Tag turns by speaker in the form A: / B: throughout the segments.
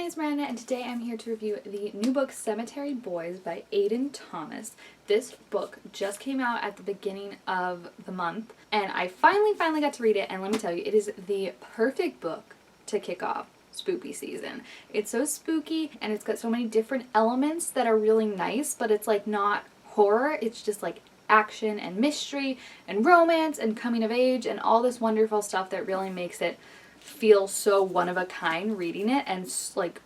A: name is Miranda, and today I'm here to review the new book Cemetery Boys by Aiden Thomas. This book just came out at the beginning of the month, and I finally got to read it, and let me tell you, it is the perfect book to kick off spooky season. It's so spooky, and it's got so many different elements that are really nice, but it's like not horror, it's just like action and mystery and romance and coming of age and all this wonderful stuff that really makes it feel so one of a kind reading it, and like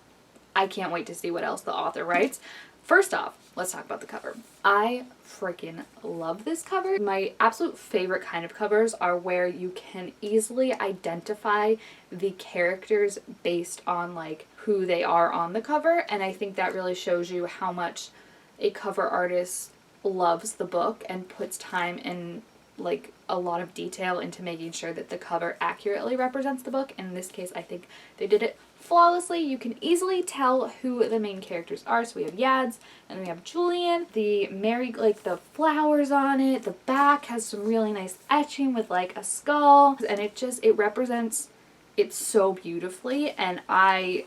A: I can't wait to see what else the author writes. First off, let's talk about the cover. I freaking love this cover. My absolute favorite kind of covers are where you can easily identify the characters based on like who they are on the cover, and I think that really shows you how much a cover artist loves the book and puts time and like a lot of detail into making sure that the cover accurately represents the book. In this case, I think they did it flawlessly. You can easily tell who the main characters are. So we have Yads and then we have Julian. The like the flowers on it. The back has some really nice etching with like a skull, and it represents it so beautifully, and I'm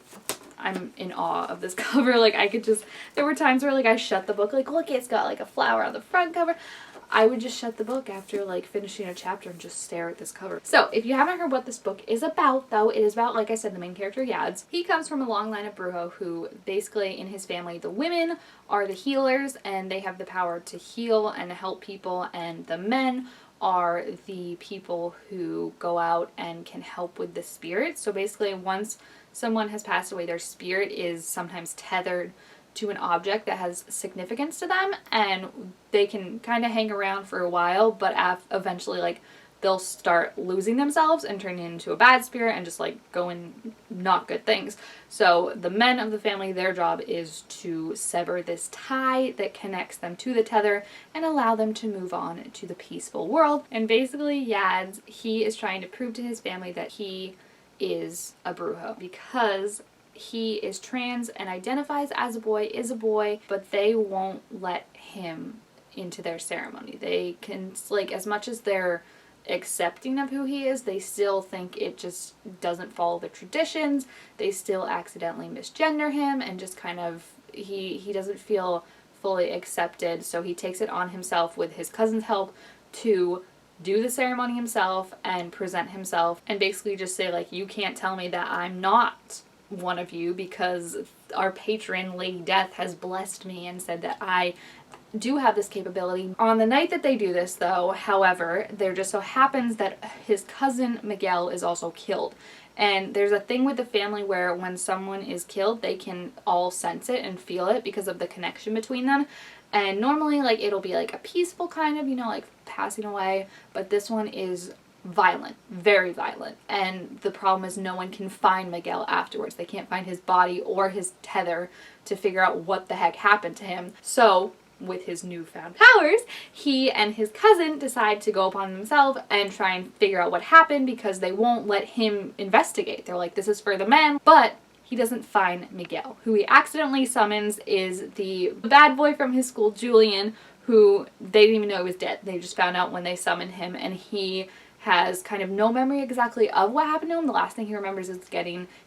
A: in awe of this cover. Like there were times where like I shut the book, like look, it's got like a flower on the front cover. I would just shut the book after like finishing a chapter and just stare at this cover. So if you haven't heard what this book is about though, it is about, like I said, the main character Yads. He comes from a long line of Brujo who basically in his family, the women are the healers and they have the power to heal and help people, and the men are the people who go out and can help with the spirits. So basically once someone has passed away, their spirit is sometimes tethered to an object that has significance to them, and they can kind of hang around for a while, but eventually like they'll start losing themselves and turning into a bad spirit and just like going not good things. So the men of the family, their job is to sever this tie that connects them to the tether and allow them to move on to the peaceful world. And basically Yads, he is trying to prove to his family that he is a Brujo because he is trans and identifies as a boy, is a boy, but they won't let him into their ceremony. They can, like, as much as they're accepting of who he is, they still think it just doesn't follow the traditions. They still accidentally misgender him and just kind of, he doesn't feel fully accepted, so he takes it on himself with his cousin's help to do the ceremony himself and present himself and basically just say like, you can't tell me that I'm not one of you because our patron Lady Death has blessed me and said that I do have this capability. On the night that they do this though, however, there just so happens that his cousin Miguel is also killed. And there's a thing with the family where when someone is killed, they can all sense it and feel it because of the connection between them. And normally like it'll be like a peaceful kind of, you know, like passing away, but this one is violent, very violent, and the problem is no one can find Miguel afterwards. They can't find his body or his tether to figure out what the heck happened to him. So with his newfound powers, he and his cousin decide to go upon themselves and try and figure out what happened because they won't let him investigate. They're like, this is for the men, but he doesn't find Miguel. Who he accidentally summons is the bad boy from his school, Julian, who they didn't even know he was dead. They just found out when they summoned him, and he has kind of no memory exactly of what happened to him. The last thing he remembers is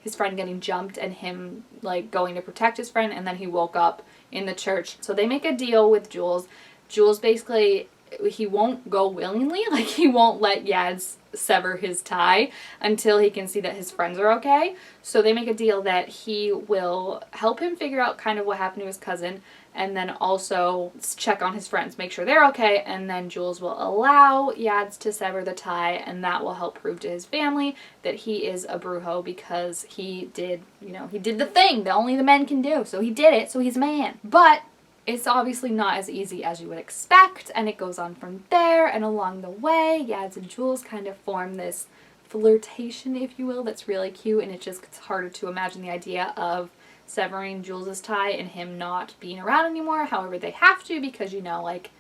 A: his friend getting jumped and him like going to protect his friend, and then he woke up in the church. So they make a deal with Jules. Jules basically, he won't go willingly, like he won't let Yads sever his tie until he can see that his friends are okay. So they make a deal that he will help him figure out kind of what happened to his cousin, and then also check on his friends, make sure they're okay, and then Jules will allow Yads to sever the tie, and that will help prove to his family that he is a Brujo because he did, you know, he did the thing that only the men can do, so he did it, so he's a man. But it's obviously not as easy as you would expect, and it goes on from there, and along the way, Yads and Jules kind of form this flirtation, if you will, that's really cute, and it just gets harder to imagine the idea of severing Jules's tie and him not being around anymore. However, they have to because, you know, like,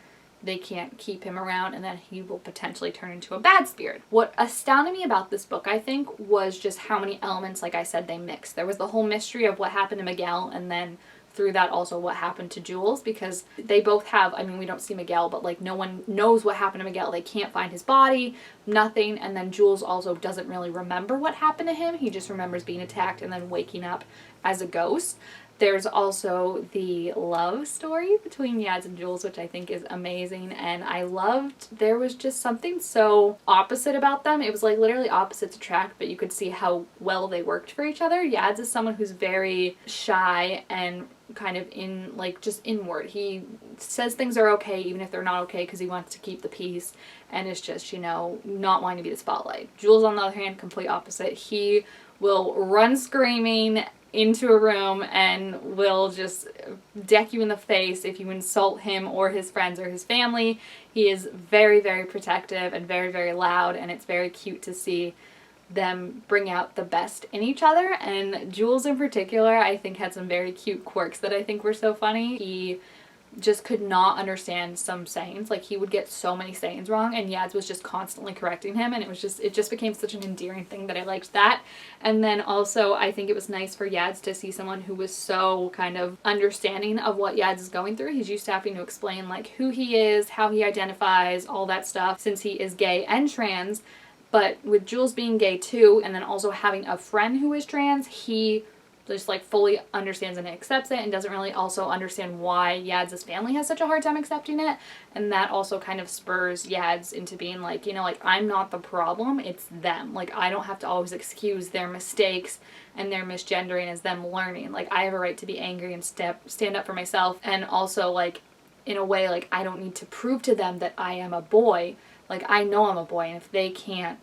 A: they can't keep him around and then he will potentially turn into a bad spirit. What astounded me about this book, I think, was just how many elements, like I said, they mixed. There was the whole mystery of what happened to Miguel, and then through that also what happened to Jules, because they both have, I mean, we don't see Miguel, but like no one knows what happened to Miguel. They can't find his body, nothing. And then Jules also doesn't really remember what happened to him. He just remembers being attacked and then waking up as a ghost. There's also the love story between Yads and Jules, which I think is amazing, and I loved, there was just something so opposite about them. It was like literally opposites attract, but you could see how well they worked for each other. Yads is someone who's very shy and kind of just inward. He says things are okay even if they're not okay because he wants to keep the peace and is just, not wanting to be the spotlight. Jules, on the other hand, complete opposite. He will run screaming into a room and will just deck you in the face if you insult him or his friends or his family. He is very, very protective and very, very loud, and it's very cute to see them bring out the best in each other. And Jules in particular, I think, had some very cute quirks that I think were so funny. He just could not understand some sayings. Like, he would get so many sayings wrong, and Yads was just constantly correcting him, and it just became such an endearing thing that I liked that. And then also, I think it was nice for Yads to see someone who was so kind of understanding of what Yads is going through. He's used to having to explain, like, who he is, how he identifies, all that stuff, since he is gay and trans. But with Jules being gay too, and then also having a friend who is trans, he just like fully understands and accepts it, and doesn't really also understand why Yads' family has such a hard time accepting it. And that also kind of spurs Yads into being like, I'm not the problem, it's them. Like, I don't have to always excuse their mistakes and their misgendering as them learning. Like, I have a right to be angry and stand up for myself. And also, like, in a way, like, I don't need to prove to them that I am a boy. Like, I know I'm a boy, and if they can't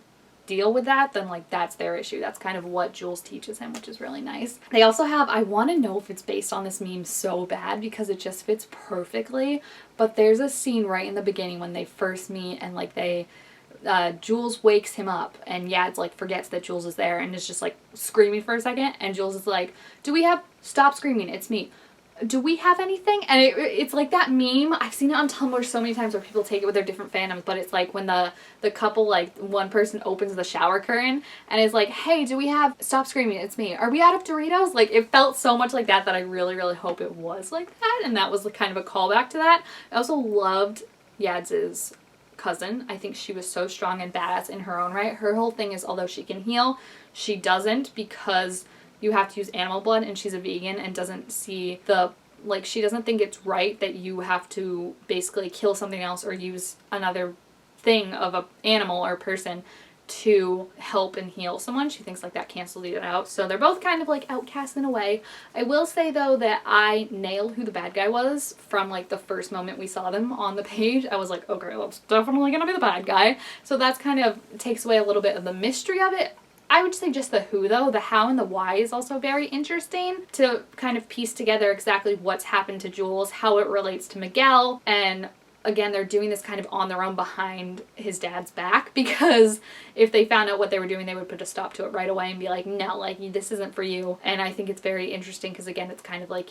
A: deal with that, then like that's their issue. That's kind of what Jules teaches him, which is really nice. They also have, I want to know if it's based on this meme so bad because it just fits perfectly, but there's a scene right in the beginning when they first meet, and like Jules wakes him up, and Yads like forgets that Jules is there and is just like screaming for a second, and Jules is like, stop screaming, it's me. Do we have anything? And it's like that meme. I've seen it on Tumblr so many times where people take it with their different fandoms, but it's like when the couple, like one person opens the shower curtain and is like, hey, stop screaming, it's me. Are we out of Doritos? Like, it felt so much like that I really, really hope it was like that, and that was kind of a callback to that. I also loved Yads' cousin. I think she was so strong and badass in her own right. Her whole thing is, although she can heal, she doesn't, because you have to use animal blood, and she's a vegan and doesn't see she doesn't think it's right that you have to basically kill something else or use another thing of an animal or person to help and heal someone. She thinks like that cancels it out. So they're both kind of like outcasts in a way. I will say though that I nailed who the bad guy was from like the first moment we saw them on the page. I was like, okay, that's definitely gonna be the bad guy. So that's kind of takes away a little bit of the mystery of it. I would say just the who though. The how and the why is also very interesting to kind of piece together exactly what's happened to Jules, how it relates to Miguel, and again, they're doing this kind of on their own behind his dad's back, because if they found out what they were doing, they would put a stop to it right away and be like, no, like, this isn't for you. And I think it's very interesting because, again, it's kind of like,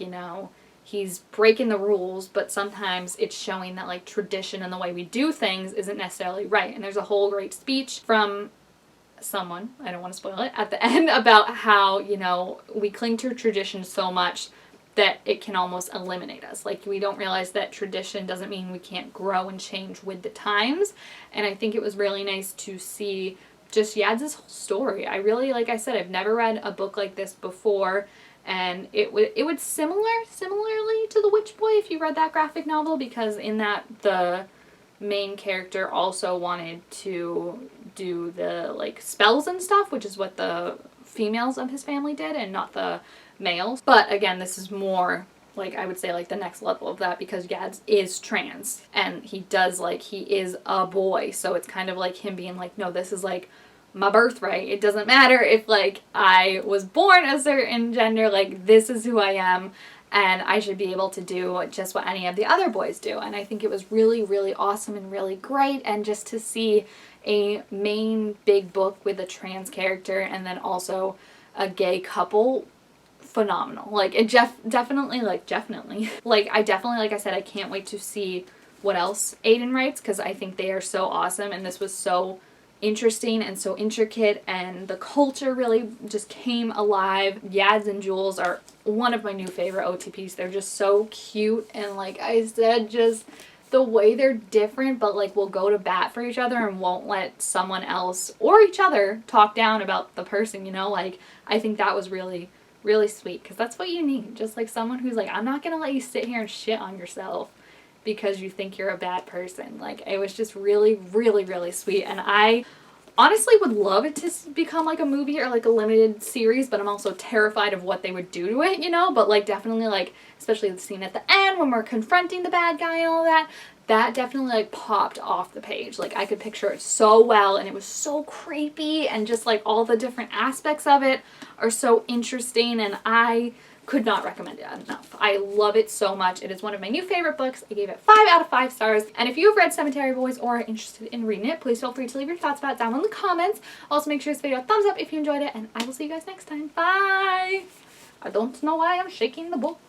A: he's breaking the rules, but sometimes it's showing that, like, tradition and the way we do things isn't necessarily right. And there's a whole great speech from someone, I don't want to spoil it, at the end about how, we cling to tradition so much that it can almost eliminate us. Like, we don't realize that tradition doesn't mean we can't grow and change with the times. And I think it was really nice to see just Yads' whole story. I really, like I said, I've never read a book like this before, and it would similarly to The Witch Boy if you read that graphic novel, because in that the main character also wanted to do the like spells and stuff, which is what the females of his family did and not the males. But again, this is more like, I would say, like the next level of that, because Yads is trans and he is a boy, so it's kind of like him being like, no, this is like my birthright. It doesn't matter if like I was born a certain gender, like this is who I am, and I should be able to do just what any of the other boys do. And I think it was really, really awesome and really great. And just to see a main big book with a trans character and then also a gay couple, phenomenal. Like, it definitely, like I said, I can't wait to see what else Aiden writes, because I think they are so awesome. And this was so interesting and so intricate, and the culture really just came alive. Yads and Jules are one of my new favorite OTPs. They're just so cute, and like I said, just the way they're different but like will go to bat for each other and won't let someone else or each other talk down about the person, you know? Like I think that was really sweet, because that's what you need. Just like someone who's like, I'm not gonna let you sit here and shit on yourself because you think you're a bad person. Like it was just really sweet, and I honestly would love it to become like a movie or like a limited series, but I'm also terrified of what they would do to it, you know? But like definitely, like especially the scene at the end when we're confronting the bad guy and all that, that definitely like popped off the page. Like I could picture it so well, and it was so creepy, and just like all the different aspects of it are so interesting, and I could not recommend it enough. I love it so much. It is one of my new favorite books. I gave it 5 out of 5 stars. And if you have read Cemetery Boys or are interested in reading it, please feel free to leave your thoughts about it down in the comments. Also, make sure to give this video a thumbs up if you enjoyed it, and I will see you guys next time. Bye! I don't know why I'm shaking the book.